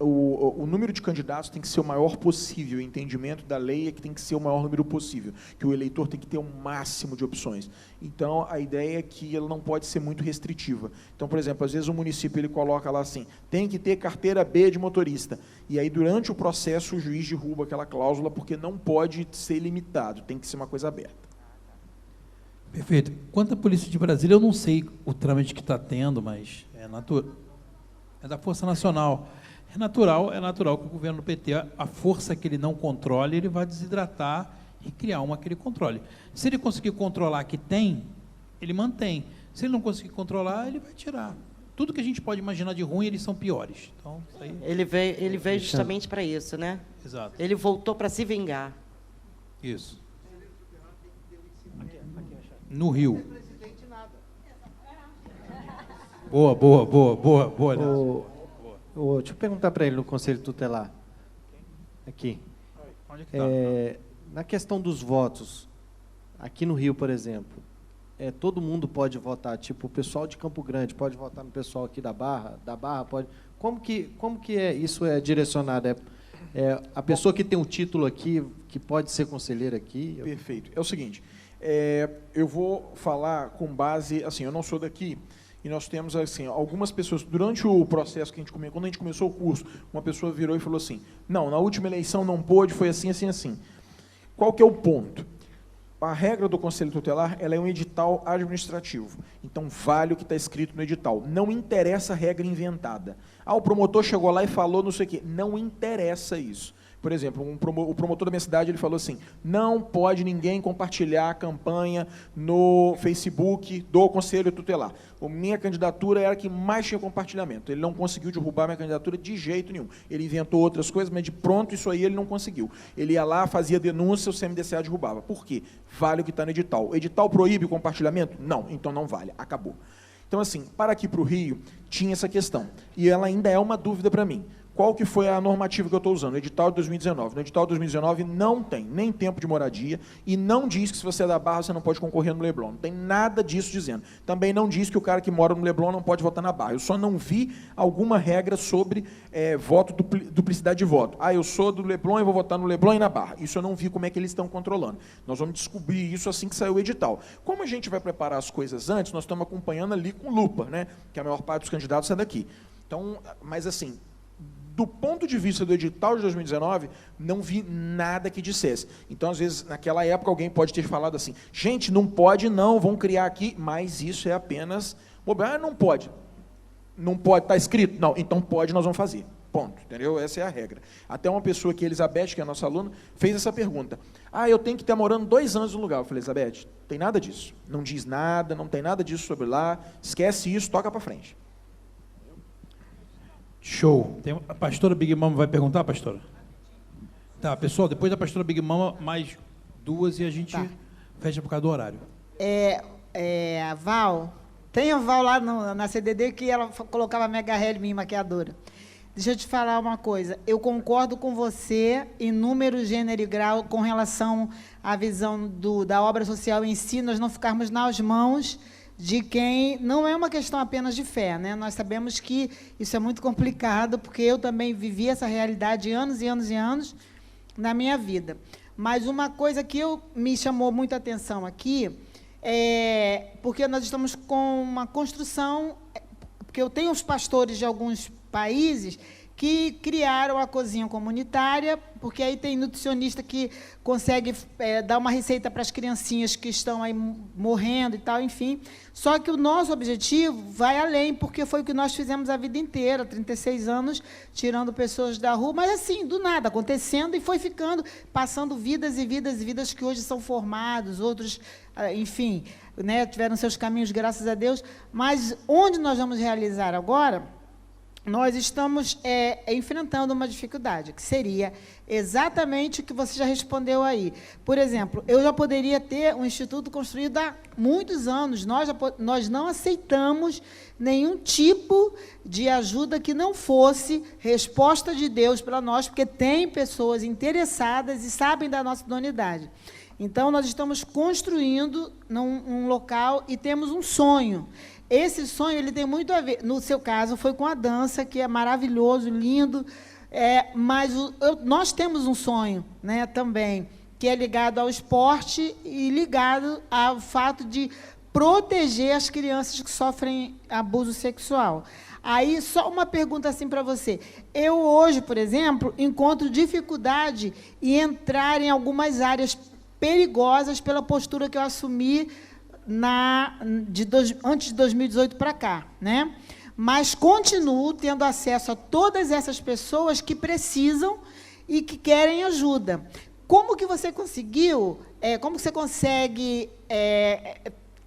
S4: o número de candidatos tem que ser o maior possível, o entendimento da lei é que tem que ser o maior número possível, que o eleitor tem que ter um máximo de opções. Então, a ideia é que ela não pode ser muito restritiva. Então, por exemplo, às vezes o município ele coloca lá assim, tem que ter carteira B de motorista, e aí durante o processo o juiz derruba aquela cláusula, porque não pode ser limitado, tem que ser uma coisa aberta.
S2: Perfeito. Quanto à Polícia de Brasília, eu não sei o trâmite que está tendo, mas é da Força Nacional. É natural que o governo do PT, a força que ele não controle, ele vai desidratar e criar uma que ele controle. Se ele conseguir controlar que tem, ele mantém. Se ele não conseguir controlar, ele vai tirar. Tudo que a gente pode imaginar de ruim, eles são piores. Então, isso aí... Ele veio
S13: justamente para isso, né?
S2: Exato.
S13: Ele voltou para se vingar.
S2: Isso. No Rio. Boa.
S9: Deixa eu perguntar para ele no Conselho Tutelar. Aqui.
S2: Onde é que tá?
S9: Na questão dos votos, aqui no Rio, por exemplo, todo mundo pode votar, tipo, o pessoal de Campo Grande pode votar no pessoal aqui da Barra pode... Como que isso é direcionado? A pessoa que tem um título aqui, que pode ser conselheira aqui?
S4: Perfeito. É o seguinte, eu vou falar com base, assim, eu não sou daqui, e nós temos assim, algumas pessoas, durante o processo que quando a gente começou o curso, uma pessoa virou e falou assim, não, na última eleição não pôde, foi assim, assim, assim. Qual que é o ponto? A regra do Conselho Tutelar, ela é um edital administrativo. Então, vale o que está escrito no edital. Não interessa a regra inventada. O promotor chegou lá e falou não sei o quê. Não interessa isso. Por exemplo, o promotor da minha cidade, ele falou assim, não pode ninguém compartilhar a campanha no Facebook do Conselho Tutelar. A minha candidatura era a que mais tinha compartilhamento. Ele não conseguiu derrubar a minha candidatura de jeito nenhum. Ele inventou outras coisas, mas de pronto isso aí ele não conseguiu. Ele ia lá, fazia denúncia, o CMDCA derrubava. Por quê? Vale o que está no edital. O edital proíbe o compartilhamento? Não, então não vale. Acabou. Então, assim, para aqui para o Rio, tinha essa questão. E ela ainda é uma dúvida para mim. Qual que foi a normativa que eu estou usando? O edital de 2019. No edital de 2019 não tem nem tempo de moradia e não diz que se você é da Barra você não pode concorrer no Leblon. Não tem nada disso dizendo. Também não diz que o cara que mora no Leblon não pode votar na Barra. Eu só não vi alguma regra sobre voto, duplicidade de voto. Eu sou do Leblon e vou votar no Leblon e na Barra. Isso eu não vi como é que eles estão controlando. Nós vamos descobrir isso assim que sair o edital. Como a gente vai preparar as coisas antes, nós estamos acompanhando ali com lupa, né? Que a maior parte dos candidatos é daqui. Então, mas assim, do ponto de vista do edital de 2019, não vi nada que dissesse. Então, às vezes, naquela época, alguém pode ter falado assim, gente, não pode não, vão criar aqui, mas isso é apenas... não pode. Não pode, está escrito? Não, então pode, nós vamos fazer. Ponto, entendeu? Essa é a regra. Até uma pessoa que, Elizabeth, que é a nossa aluna, fez essa pergunta. Eu tenho que estar morando 2 anos no lugar. Eu falei, Elizabeth, tem nada disso. Não diz nada, não tem nada disso sobre lá, esquece isso, toca para frente.
S2: Show. A pastora Big Mama vai perguntar, pastora? Tá, pessoal, depois da pastora Big Mama, mais 2 e a gente fecha por causa do horário.
S14: A Val, tem a Val lá na CDD que ela colocava Mega Hair em mim, maquiadora. Deixa eu te falar uma coisa, eu concordo com você em número, gênero e grau com relação à visão da obra social em si, nós não ficarmos nas mãos de quem... Não é uma questão apenas de fé, né? Nós sabemos que isso é muito complicado, porque eu também vivi essa realidade anos e anos e anos na minha vida. Mas uma coisa que me chamou muita atenção aqui é porque nós estamos com uma construção... Porque eu tenho os pastores de alguns países que criaram a cozinha comunitária, porque aí tem nutricionista que consegue dar uma receita para as criancinhas que estão aí morrendo e tal, enfim. Só que o nosso objetivo vai além, porque foi o que nós fizemos a vida inteira, 36 anos, tirando pessoas da rua, mas assim, do nada, acontecendo, e foi ficando, passando vidas e vidas e vidas que hoje são formados, outros, enfim, né, tiveram seus caminhos, graças a Deus. Mas onde nós vamos realizar agora... Nós estamos enfrentando uma dificuldade, que seria exatamente o que você já respondeu aí. Por exemplo, eu já poderia ter um instituto construído há muitos anos. Nós não aceitamos nenhum tipo de ajuda que não fosse resposta de Deus para nós, porque tem pessoas interessadas e sabem da nossa idoneidade. Então, nós estamos construindo num local e temos um sonho. Esse sonho ele tem muito a ver, no seu caso, foi com a dança, que é maravilhoso, lindo, mas nós temos um sonho, né, também, que é ligado ao esporte e ligado ao fato de proteger as crianças que sofrem abuso sexual. Aí, só uma pergunta assim para você. Eu, hoje, por exemplo, encontro dificuldade em entrar em algumas áreas perigosas pela postura que eu assumi antes de 2018 para cá, né? Mas continuo tendo acesso a todas essas pessoas que precisam e que querem ajuda. Como que você conseguiu, como que você consegue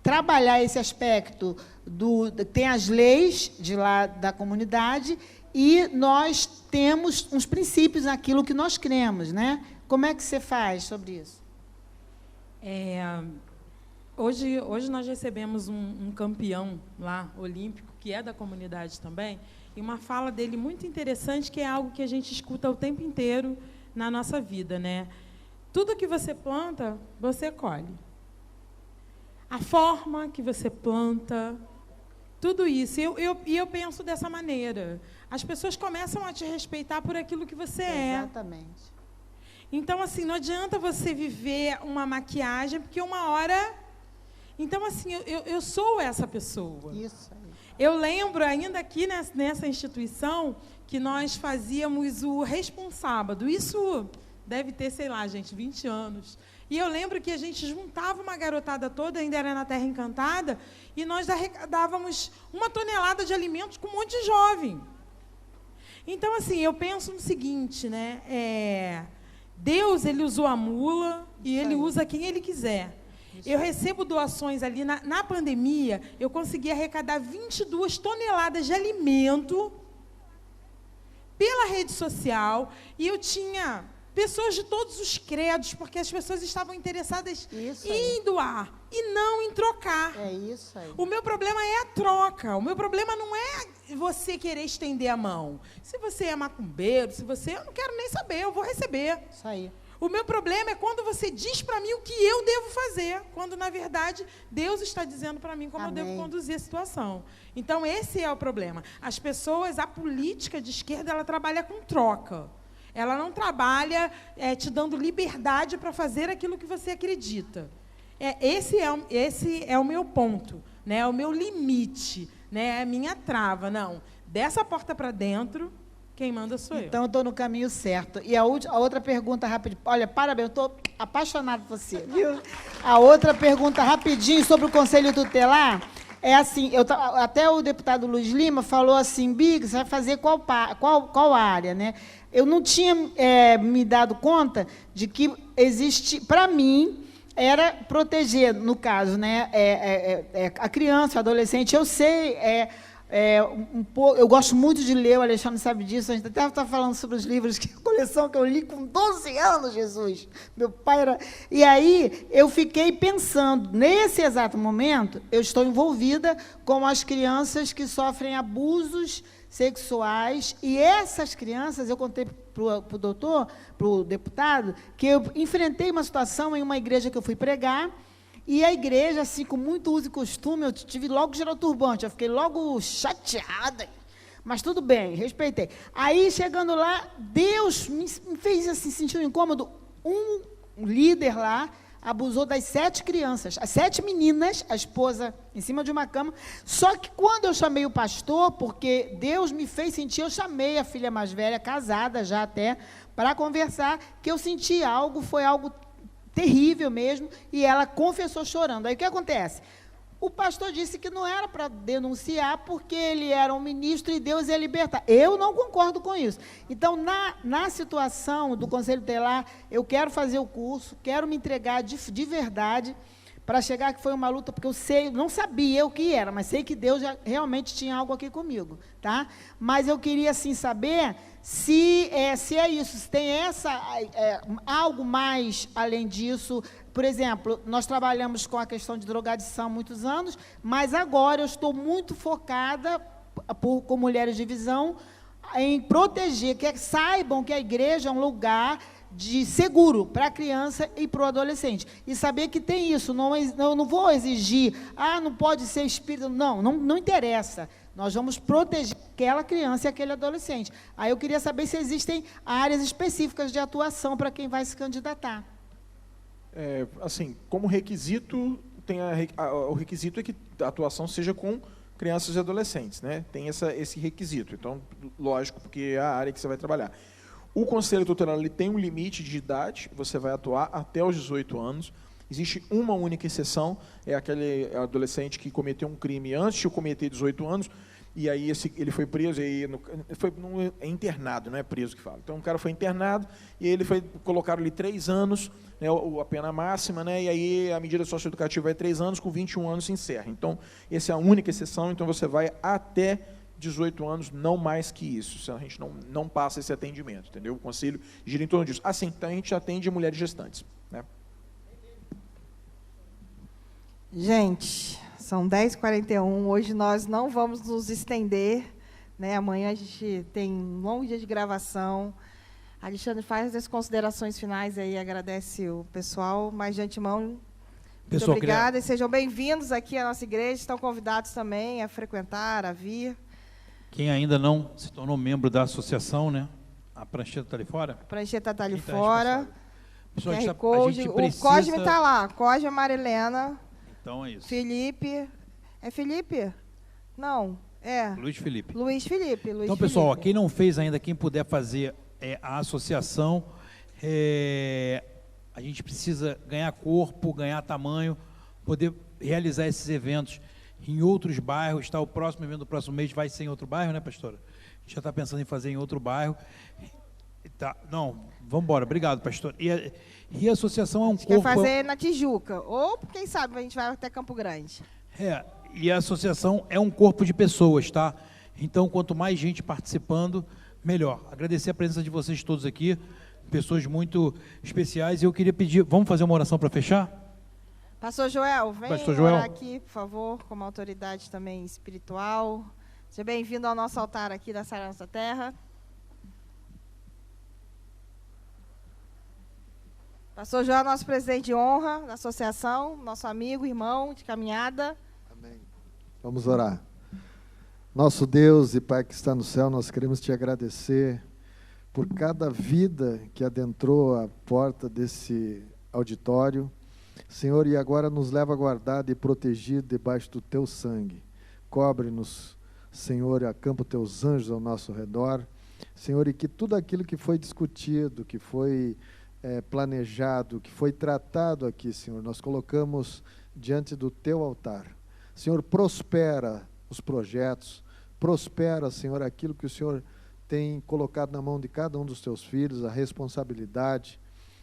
S14: trabalhar esse aspecto tem as leis de lá da comunidade e nós temos uns princípios naquilo que nós cremos, né? Como é que você faz sobre isso?
S12: Hoje nós recebemos um campeão lá, olímpico, que é da comunidade também, e uma fala dele muito interessante, que é algo que a gente escuta o tempo inteiro na nossa vida, né? Tudo que você planta, você colhe. A forma que você planta, tudo isso. E eu penso dessa maneira. As pessoas começam a te respeitar por aquilo que você é.
S14: Exatamente.
S12: Então, assim, não adianta você viver uma maquiagem, porque uma hora... Então, assim, eu sou essa pessoa.
S14: Isso aí.
S12: Eu lembro, ainda aqui nessa instituição, que nós fazíamos o Responsábado. Isso deve ter, sei lá, gente, 20 anos. E eu lembro que a gente juntava uma garotada toda, ainda era na Terra Encantada, e nós arrecadávamos 1 tonelada de alimentos com um monte de jovem. Então, assim, eu penso no seguinte, né? Deus, ele usou a mula e ele usa quem ele quiser. Eu recebo doações ali. Na pandemia, eu consegui arrecadar 22 toneladas de alimento pela rede social, e eu tinha pessoas de todos os credos, porque as pessoas estavam interessadas em doar e não em trocar.
S14: É isso aí.
S12: O meu problema é a troca. O meu problema não é você querer estender a mão. Se você é macumbeiro, eu não quero nem saber, eu vou receber.
S14: Isso aí.
S12: O meu problema é quando você diz para mim o que eu devo fazer, quando, na verdade, Deus está dizendo para mim como eu devo conduzir a situação. Então, esse é o problema. As pessoas, a política de esquerda, ela trabalha com troca. Ela não trabalha te dando liberdade para fazer aquilo que você acredita. Esse é o meu ponto, né? É o meu limite, né? É a minha trava. Não, dessa porta para dentro, quem manda sou eu.
S14: Então, eu estou no caminho certo. E a outra pergunta rapidinho. Olha, parabéns, eu estou apaixonado por você, viu? A outra pergunta rapidinho sobre o Conselho Tutelar é assim, até o deputado Luiz Lima falou assim, Big, você vai fazer qual área, né? Eu não tinha me dado conta de que existe, para mim, era proteger, no caso, né, a criança, o adolescente. Eu sei, eu gosto muito de ler, o Alexandre sabe disso, a gente até está falando sobre os livros, a coleção que eu li com 12 anos, Jesus. Meu pai era... E aí, eu fiquei pensando, nesse exato momento, eu estou envolvida com as crianças que sofrem abusos sexuais, e essas crianças, eu contei para o doutor, para o deputado, que eu enfrentei uma situação em uma igreja que eu fui pregar, e a igreja, assim, com muito uso e costume, eu tive logo que gerar o turbante, eu fiquei logo chateada, mas tudo bem, respeitei. Aí, chegando lá, Deus me fez assim, sentir um incômodo. Um líder lá abusou das 7 crianças, as 7 meninas, a esposa em cima de uma cama. Só que quando eu chamei o pastor, porque Deus me fez sentir, eu chamei a filha mais velha, casada já até, para conversar, que eu senti algo, foi algo terrível mesmo, e ela confessou chorando. Aí o que acontece? O pastor disse que não era para denunciar, porque ele era um ministro e Deus ia libertar. Eu não concordo com isso. Então, na situação do Conselho Tutelar, eu quero fazer o curso, quero me entregar de verdade, para chegar, que foi uma luta, porque eu sei, não sabia o que era, mas sei que Deus já realmente tinha algo aqui comigo, tá? Mas eu queria, assim, saber se é isso, se tem algo mais além disso. Por exemplo, nós trabalhamos com a questão de drogadição há muitos anos, mas agora eu estou muito focada, com mulheres de visão, em proteger, que saibam que a igreja é um lugar de seguro para a criança e para o adolescente. E saber que tem isso, eu não vou exigir, não pode ser espírito, não interessa. Nós vamos proteger aquela criança e aquele adolescente. Aí eu queria saber se existem áreas específicas de atuação para quem vai se candidatar.
S4: Assim, como requisito, o requisito é que a atuação seja com crianças e adolescentes, né? Tem esse requisito. Então, lógico, porque é a área que você vai trabalhar. O Conselho Tutelar ele tem um limite de idade, você vai atuar até os 18 anos. Existe uma única exceção, é aquele adolescente que cometeu um crime antes de cometer 18 anos, e aí ele foi preso, é internado, não é preso que fala. Então, o cara foi internado, e ele colocaram ali 3 anos, né, a pena máxima, né, e aí a medida socioeducativa é 3 anos, com 21 anos se encerra. Então, essa é a única exceção, então você vai até 18 anos, não mais que isso. A gente não passa esse atendimento, entendeu? O conselho gira em torno disso. Assim, então a gente atende mulheres gestantes, né?
S1: Gente, são 10h41, hoje nós não vamos nos estender, né? Amanhã a gente tem um longo dia de gravação. Alexandre, faz as considerações finais aí, agradece o pessoal, mas de antemão, muito obrigada, e sejam bem-vindos aqui à nossa igreja, estão convidados também a frequentar, a vir.
S2: Quem ainda não se tornou membro da associação, né? A prancheta está ali fora?
S1: A prancheta está ali fora.
S2: Pessoal,
S1: QR Code, o Cosme está lá, Cosme, Marilena.
S2: Então é isso.
S1: Felipe. É Felipe? Não, é.
S2: Luiz Felipe.
S1: Luiz Felipe.
S2: Então, pessoal, quem não fez ainda, quem puder fazer a associação, A gente precisa ganhar corpo, ganhar tamanho, poder realizar esses eventos em outros bairros. Tá? O próximo evento do próximo mês vai ser em outro bairro, né, pastora? A gente já está pensando em fazer em outro bairro. Tá, não, vamos embora. Obrigado, pastor. E a associação é um corpo...
S1: Quer fazer na Tijuca, ou, quem sabe, a gente vai até Campo Grande.
S2: E a associação é um corpo de pessoas, tá? Então, quanto mais gente participando, melhor. Agradecer a presença de vocês todos aqui, pessoas muito especiais. E eu queria pedir, vamos fazer uma oração para fechar?
S1: Pastor Joel, vem
S2: Pastor Joel.
S1: orar aqui, por favor, como autoridade também espiritual. Seja bem-vindo ao nosso altar aqui da Sara Nossa Terra. Pastor Joel, nosso presidente de honra da associação, nosso amigo, irmão de caminhada.
S15: Amém. Vamos orar. Nosso Deus e Pai que está no céu, nós queremos te agradecer por cada vida que adentrou a porta desse auditório. Senhor, e agora nos leva guardado e protegido debaixo do teu sangue. Cobre-nos, Senhor, e acampa os teus anjos ao nosso redor. Senhor, e que tudo aquilo que foi discutido, que foi planejado, que foi tratado aqui, Senhor, nós colocamos diante do teu altar. Senhor, prospera os projetos, prospera, Senhor, aquilo que o Senhor tem colocado na mão de cada um dos teus filhos, a responsabilidade,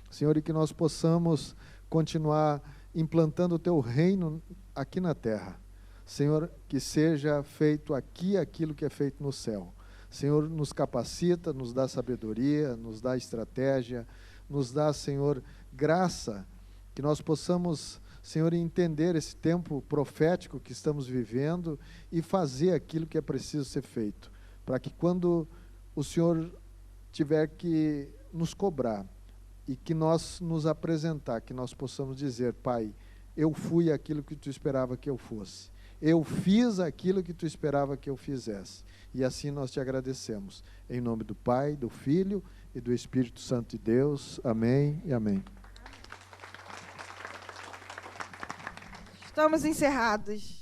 S15: Senhor, e que nós possamos continuar implantando o teu reino aqui na terra. Senhor, que seja feito aqui aquilo que é feito no céu. Senhor, nos capacita, nos dá sabedoria, nos dá estratégia, nos dá, Senhor, graça, que nós possamos, Senhor, entender esse tempo profético que estamos vivendo e fazer aquilo que é preciso ser feito, para que quando o Senhor tiver que nos cobrar e que nós nos apresentar, que nós possamos dizer, Pai, eu fui aquilo que tu esperava que eu fosse, eu fiz aquilo que tu esperava que eu fizesse, e assim nós te agradecemos, em nome do Pai, do Filho e do Espírito Santo de Deus. Amém e amém.
S1: Estamos encerrados.